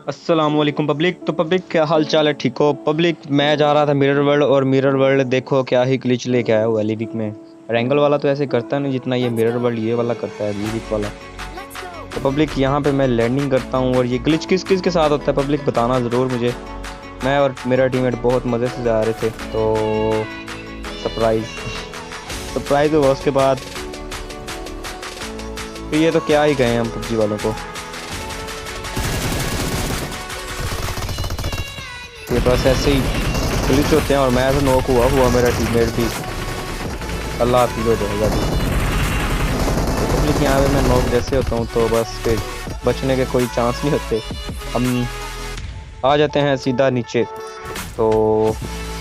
अस्सलाम वालेकुम पब्लिक। तो पब्लिक क्या हाल चाल है, ठीक हो पब्लिक? मैं जा रहा था मिरर वर्ल्ड, और मिरर वर्ल्ड देखो क्या ही ग्लिच लेके आया हुआ है लिविक में। रैंगल वाला तो ऐसे करता नहीं जितना ये मिरर वर्ल्ड ये वाला करता है, लिविक वाला। तो पब्लिक यहाँ पे मैं लैंडिंग करता हूँ, और ये ग्लिच किस किस के साथ होता है पब्लिक बताना ज़रूर मुझे। मैं और मेरा टीममेट बहुत मज़े से जा रहे थे, तो सरप्राइज सरप्राइज हुआ उसके बाद। फिर ये तो क्या ही कहें हम पबजी वालों को। ये बस ऐसे ही ग्लिच होते हैं, और मैं तो नॉक हुआ मेरा टीममेट भी अल्लाह हाफिज हो जाएगा अभी। तो पब्लिक यहाँ पे मैं नॉक जैसे होता हूँ तो बस फिर बचने के कोई चांस नहीं होते। हम आ जाते हैं सीधा नीचे। तो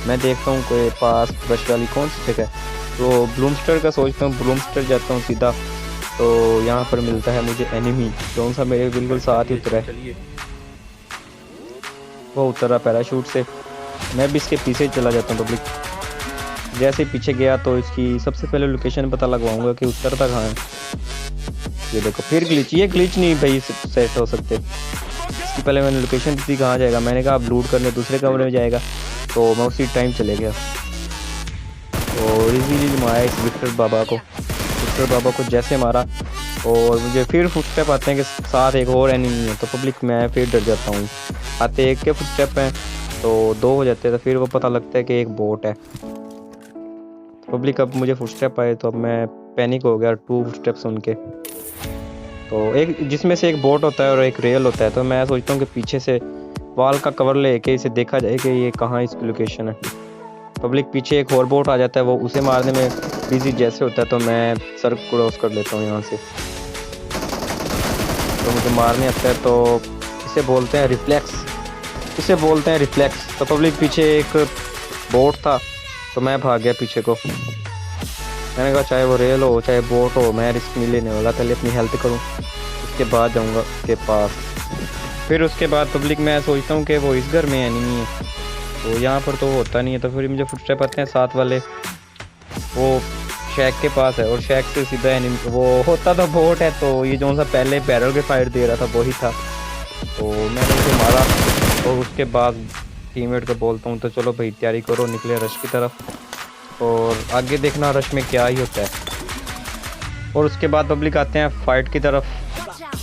मैं देखता हूँ कोई पास ब्रश वाली कौन सी जगह है, तो ब्लूमस्टर का सोचता हूँ, ब्लूमस्टर जाता हूँ सीधा। तो यहाँ पर मिलता है मुझे एनिमी, कौन सा मेरे बिल्कुल साथ ही उतरा है। वो उतरा पैराशूट से, मैं भी इसके पीछे चला जाता हूँ पब्लिक। जैसे ही पीछे गया तो इसकी सबसे पहले लोकेशन पता लगवाऊंगा कि उतरता कहाँ है। ये देखो फिर ग्लिच, ये ग्लिच नहीं भाई सेट हो सकते। इसकी पहले मैंने लोकेशन दी कहाँ जाएगा, मैंने कहा अब लूट करने दूसरे कमरे में जाएगा, तो मैं उसी टाइम चले गया। और इजीली मारा इस विक्टर बाबा को जैसे मारा, और मुझे फिर फुटस्टेप आते हैं कि साथ एक और एनिमी है। तो पब्लिक मैं फिर डर जाता हूँ, आते एक के फुटस्टेप हैं तो दो हो जाते हैं, तो फिर वो पता लगता है कि एक बोट है। पब्लिक अब मुझे फुटस्टेप आए तो अब मैं पैनिक हो गया, टू फुटस्टेप सुन के। तो एक जिसमें से एक बोट होता है और एक रेल होता है, तो मैं सोचता हूँ कि पीछे से वॉल का कवर लेके इसे देखा जाए कि ये कहाँ इसकी लोकेशन है। पब्लिक पीछे एक और बोट आ जाता है, वो उसे मारने में बिजी जैसे होता है, तो मैं सड़क क्रॉस कर लेता हूँ यहाँ से। तो मुझे मारने आता है, तो इसे बोलते हैं रिफ्लेक्स। तो पब्लिक पीछे एक बोट था, तो मैं भाग गया पीछे को। मैंने कहा चाहे वो रेल हो चाहे बोट हो, मैं रिस्क नहीं लेने वाला, पहले अपनी हेल्थ करूँ उसके बाद जाऊँगा उसके पास। फिर उसके बाद पब्लिक मैं सोचता हूँ कि वो इस घर में एनिमी है, तो यहाँ पर तो होता नहीं है। तो फिर मुझे फुटस्टेप आते हैं साथ वाले, वो शैक के पास है, और शैक से सीधा एनिमी वो होता था बोट है। तो ये जो सा पहले बैरल के फायर दे रहा था वही था, तो मैंने उसे मारा। और उसके बाद टीममेट को बोलता हूँ तो चलो भाई तैयारी करो, निकले रश की तरफ, और आगे देखना रश में क्या ही होता है। और उसके बाद पब्लिक आते हैं फाइट की तरफ,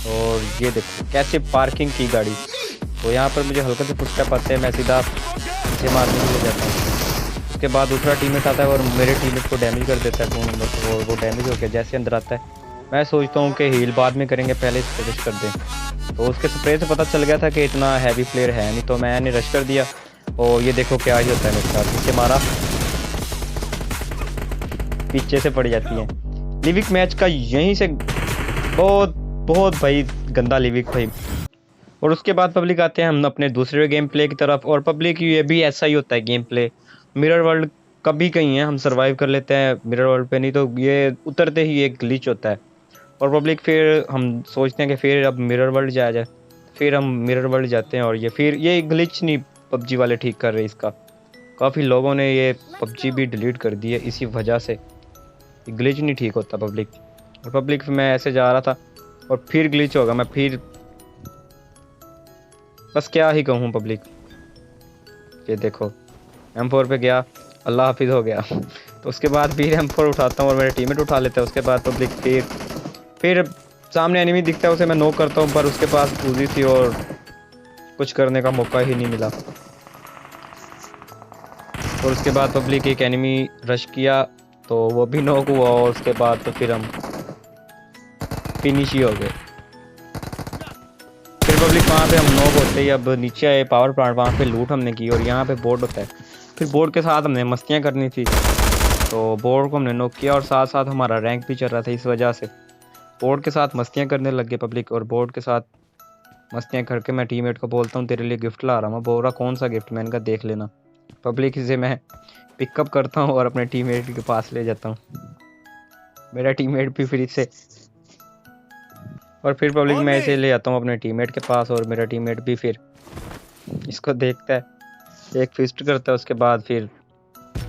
और ये देखो कैसे पार्किंग की गाड़ी। तो यहाँ पर मुझे हल्के से फुटस्टेप आते हैं, मैं सीधा इसे मारने के लिए जाता हूँ। उसके बाद दूसरा टीममेट आता है और मेरे टीममेट को डैमेज कर देता है 2 नंबर से, और वो डैमेज हो गया। जैसे अंदर आता है मैं सोचता हूँ कि हील बाद में करेंगे, पहले इसको रश कर दें। तो उसके स्प्रे से पता चल गया था कि इतना हैवी प्लेयर है नहीं, तो मैंने रश कर दिया। और ये देखो क्या ही होता है मेरे साथ, इसे मारा, पीछे से पड़ जाती है। लिविक मैच का यहीं से बहुत बहुत भाई गंदा लिविक भाई। और उसके बाद पब्लिक आते हैं हम अपने दूसरे गेम प्ले की तरफ, और पब्लिक ये भी ऐसा ही होता है गेम प्ले। मिरर वर्ल्ड कभी कहीं है हम सरवाइव कर लेते हैं मिरर वर्ल्ड पे, नहीं तो ये उतरते ही एक ग्लिच होता है। और पब्लिक फिर हम सोचते हैं कि फिर अब मिरर वर्ल्ड जाया जाए, फिर हम मिरर वर्ल्ड जाते हैं, और ये ग्लिच नहीं पबजी वाले ठीक कर रहे इसका। काफ़ी लोगों ने ये पबजी भी डिलीट कर दी है इसी वजह से, ग्लिच नहीं ठीक होता पब्लिक। और पब्लिक मैं ऐसे जा रहा था और फिर ग्लिच होगा, मैं फिर बस क्या ही कहूँ पब्लिक। ये देखो M4 पे गया, अल्लाह हाफिज हो गया। तो उसके बाद फिर M4 उठाता हूँ और मेरे टीममेट उठा लेते हैं। उसके बाद पब्लिक फिर सामने एनिमी दिखता है, उसे मैं नॉक करता हूँ, पर उसके पास पूरी थी और कुछ करने का मौका ही नहीं मिला। और उसके बाद पब्लिक एक एनिमी रश किया, तो वो भी नॉक हुआ, और उसके बाद तो फिर हम फिनिश ही हो गए। फिर पब्लिक वहाँ पे हम नॉक होते ही अब नीचे आए पावर प्लांट, वहाँ पे लूट हमने की, और यहाँ पे बोर्ड होता है। फिर बोर्ड के साथ हमने मस्तियाँ करनी थी, तो बोर्ड को हमने नॉक किया, और साथ साथ हमारा रैंक भी चल रहा था। इस वजह से बोर्ड के साथ मस्तियाँ करने लग गए पब्लिक, और बोर्ड के साथ मस्तियाँ करके मैं टीममेट को बोलता हूँ तेरे लिए गिफ्ट ला रहा हूँ। बोल रहा कौन सा गिफ्ट? मैंने कहा देख लेना। पब्लिक से मैं पिकअप करता हूँ और अपने टीममेट के पास ले जाता हूँ। मेरा टीममेट भी फिर से, और फिर पब्लिक मैं इसे ले आता हूँ अपने टीममेट के पास, और मेरा टीममेट भी फिर इसको देखता है, एक फिस्ट करता है, उसके बाद फिर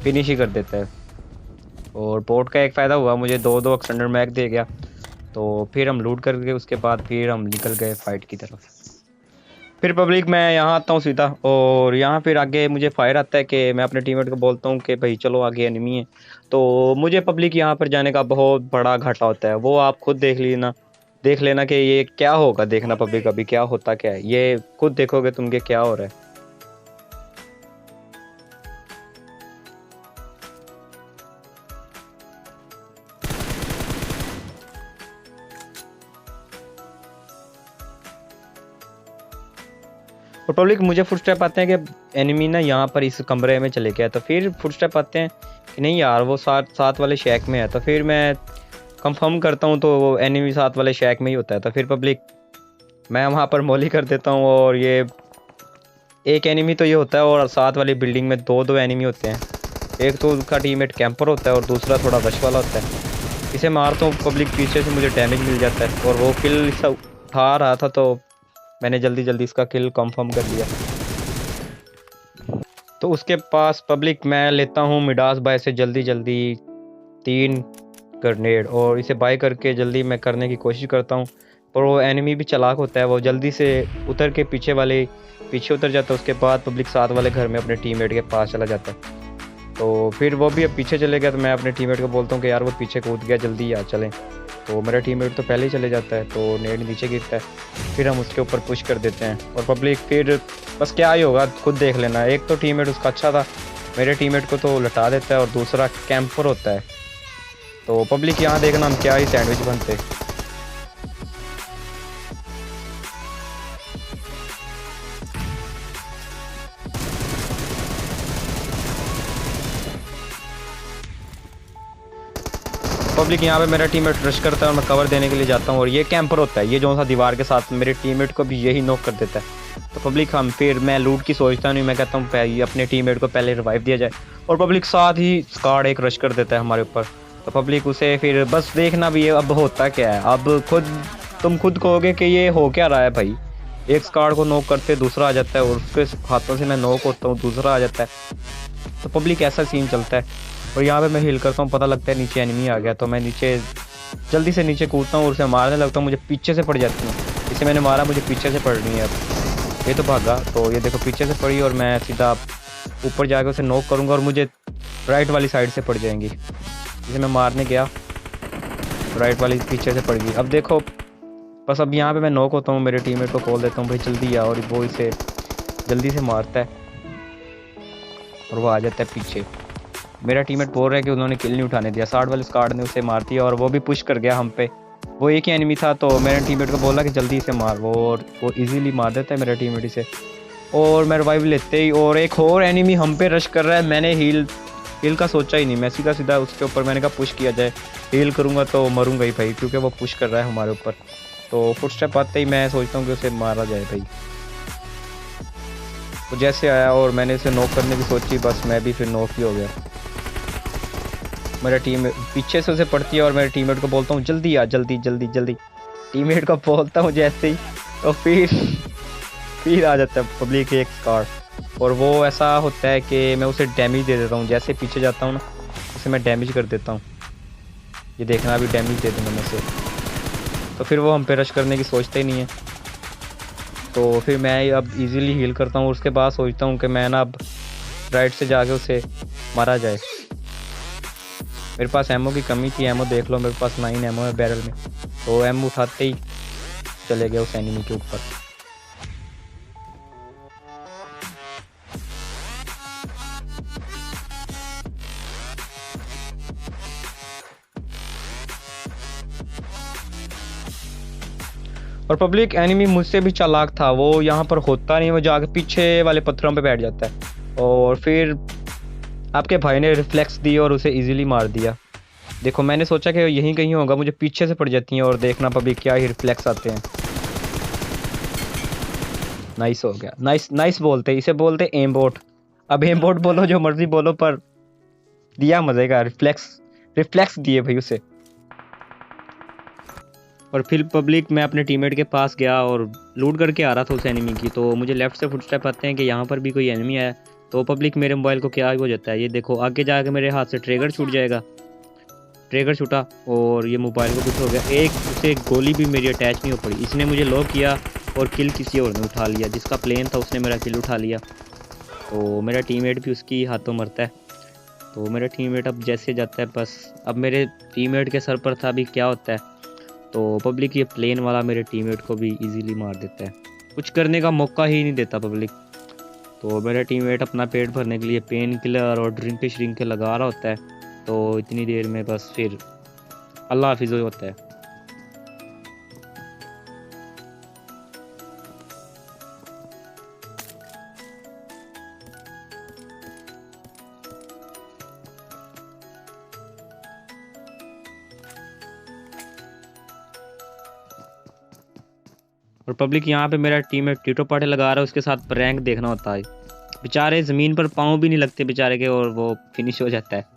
फिनिश ही कर देता है। और बोट का एक फ़ायदा हुआ, मुझे 2-2 एक्सटेंडर मैग दे गया। तो फिर हम लूट करके उसके बाद फिर हम निकल गए फाइट की तरफ। फिर पब्लिक मैं यहाँ आता हूँ सीधा, और यहाँ फिर आगे मुझे फायर आता है कि मैं अपने टीममेट को बोलता हूँ कि भाई चलो आगे एनिमी है। तो मुझे पब्लिक यहाँ पर जाने का बहुत बड़ा घाटा होता है, वो आप खुद देख लेना कि ये क्या होगा। देखना पब्लिक अभी क्या होता क्या है, ये खुद देखोगे तुम कि क्या हो रहा है। और पब्लिक मुझे फुटस्टेप आते हैं कि एनिमी ना यहाँ पर इस कमरे में चले गया। तो फिर फुटस्टेप आते हैं कि नहीं यार वो साथ वाले शैक में है। तो फिर मैं कंफर्म करता हूँ तो वो एनिमी साथ वाले शैक में ही होता है। तो फिर पब्लिक मैं वहाँ पर मोली कर देता हूँ, और ये एक एनिमी तो ये होता है, और साथ वाली बिल्डिंग में दो एनिमी होते हैं। एक तो उसका टीममेट कैंपर होता है और दूसरा थोड़ा रश वाला होता है। इसे मारता हूँ पब्लिक, पीछे से मुझे डैमेज मिल जाता है, और वो किल उठा रहा था तो मैंने जल्दी जल्दी इसका किल कंफर्म कर लिया। तो उसके पास पब्लिक मैं लेता हूँ मिडास बाय से जल्दी 3 ग्रेनेड, और इसे बाय करके जल्दी मैं करने की कोशिश करता हूँ। पर वो एनिमी भी चालाक होता है, वो जल्दी से उतर के पीछे उतर जाता है। उसके बाद पब्लिक साथ वाले घर में अपने टीममेट के पास चला जाता है। तो फिर वो भी अब पीछे चले गया, तो मैं अपने टीममेट को बोलता हूँ कि यार वो पीछे कूद गया, जल्दी आ चलें। तो मेरा टीममेट तो पहले ही चले जाता है, तो नेट नीचे गिरता है। फिर हम उसके ऊपर पुश कर देते हैं, और पब्लिक फिर बस क्या ही होगा खुद देख लेना। एक तो टीममेट उसका अच्छा था, मेरे टीममेट को तो लटा देता है, और दूसरा कैंपर होता है। तो पब्लिक यहाँ देखना हम क्या ही सैंडविच बनते। पब्लिक यहाँ पे मेरा टीममेट रश करता है और मैं कवर देने के लिए जाता हूँ, और ये कैंपर होता है, ये जो सा दीवार के साथ मेरे टीममेट को भी यही नॉक कर देता है। तो पब्लिक फिर मैं लूट की सोचता नहीं, मैं कहता हूँ अपने टीममेट को पहले रिवाइव दिया जाए, और पब्लिक साथ ही स्क्वाड एक रश कर देता है हमारे ऊपर। तो पब्लिक उसे फिर बस देखना भी है अब होता क्या है। अब तुम खुद कहोगे कि ये हो क्या रहा है भाई। एक स्क्वाड को नॉक करते दूसरा आ जाता है, और उसके हाथों से मैं नॉक होता हूँ, दूसरा आ जाता है। तो पब्लिक ऐसा सीन चलता है। और यहाँ पे मैं हिल करता हूँ, पता लगता है नीचे एनिमी आ गया, तो मैं जल्दी से नीचे कूदता हूँ और उसे मारने लगता हूँ। मुझे पीछे से पड़ जाती हूँ, इसे मैंने मारा, मुझे पीछे से पड़ रही है। अब ये तो भागा, तो ये देखो पीछे से पड़ी, और मैं सीधा ऊपर जाकर उसे नॉक करूँगा, और मुझे राइट वाली साइड से पड़ जाएंगी। इसे मैं मारने गया, राइट वाली पीछे से पड़ गई। अब देखो बस अब यहाँ पे मैं नॉक होता हूँ, मेरे टीममेट को कॉल देता हूँ भाई जल्दी आ, और वो इसे जल्दी से मारता है, और वो आ जाता है पीछे। मेरा टीममेट बोल रहा है कि उन्होंने किल नहीं उठाने दिया, 60 वाले स्क्वाड ने उसे मार दिया, और वो भी पुश कर गया हम पे। वो एक ही एनिमी था, तो मेरे टीममेट को बोला कि जल्दी इसे मार, वो इजीली मार देता है मेरा टीममेट इसे। और मैं रिवाइव लेते ही और एक और एनिमी हम पे रश कर रहा है। मैंने हील का सोचा ही नहीं, मैं सीधा उसके ऊपर मैंने कहा पुश किया जाए, हील करूँगा तो मरूंगा ही भाई, क्योंकि वो पुश कर रहा है हमारे ऊपर। तो फुटस्टेप आते ही मैं सोचता हूँ कि उसे मारा जाए भाई। तो जैसे आया और मैंने उसे नॉक करने की सोची, बस मैं भी फिर नॉक ही हो गया। मेरा टीम पीछे से उसे पड़ती है, और मेरे टीममेट को बोलता हूँ जल्दी आ, जल्दी। टीममेट को बोलता हूँ जैसे ही, तो फिर आ जाता है पब्लिक एक स्क्वाड। और वो ऐसा होता है कि मैं उसे डैमेज दे देता हूँ, जैसे पीछे जाता हूँ ना उसे मैं डैमेज कर देता हूँ। ये देखना अभी डैमेज दे दूँगा मैं उसे, तो फिर वो हम पे रश करने की सोचते ही नहीं है। तो फिर मैं अब इजीली हील करता हूँ, उसके बाद सोचता हूँ कि मैं ना अब राइट से जाके उसे मारा जाए। मेरे पास एमओ की कमी थी, एमओ देख लो मेरे पास 9 एमओ है बैरल में। तो एमओ उठाते ही चले गए उस एनिमी के ऊपर। और पब्लिक एनिमी मुझसे भी चालाक था, वो यहाँ पर होता नहीं, वो जाके पीछे वाले पत्थरों पे बैठ जाता है, और फिर आपके भाई ने रिफ्लेक्स दी और उसे इजीली मार दिया। देखो मैंने सोचा कि यहीं कहीं होगा, मुझे पीछे से पड़ जाती हैं, और देखना पब्लिक क्या ही रिफ्लेक्स आते हैं। नाइस हो गया, नाइस बोलते इसे, बोलते एम बोट। अब एम बोट बोलो जो मर्जी बोलो, पर दिया मजे का, रिफ्लेक्स दिए भाई उसे। और फिर पब्लिक मैं अपने टीममेट के पास गया और लूट करके आ रहा था उस एनिमी की। तो मुझे लेफ्ट से फुटस्टेप आते हैं कि यहाँ पर भी कोई एनिमी है। तो पब्लिक मेरे मोबाइल को क्या हो जाता है, ये देखो आगे जाके मेरे हाथ से ट्रिगर छूट जाएगा। ट्रिगर छूटा और ये मोबाइल को कुछ हो गया। उसे गोली भी मेरी अटैच नहीं हो पड़ी, इसने मुझे लॉक किया और किल किसी और ने उठा लिया, जिसका प्लेन था उसने मेरा किल उठा लिया। तो मेरा टीममेट भी उसकी हाथों मरता है। तो मेरा टीममेट अब जैसे जाता है, बस अब मेरे टीममेट के सर पर था अभी क्या होता है, तो पब्लिक ये प्लेन वाला मेरे टीममेट को भी इजीली मार देता है, कुछ करने का मौका ही नहीं देता पब्लिक। तो मेरा टीममेट अपना पेट भरने के लिए पेन किलर और ड्रिंक श्रिंक लगा रहा होता है। तो इतनी देर में बस फिर अल्लाह हाफिज़ होता है। और पब्लिक यहाँ पे मेरा टीममेट टीटो पाटे लगा रहा है, उसके साथ रैंक देखना होता है। बेचारे ज़मीन पर पाँव भी नहीं लगते बेचारे के, और वो फिनिश हो जाता है।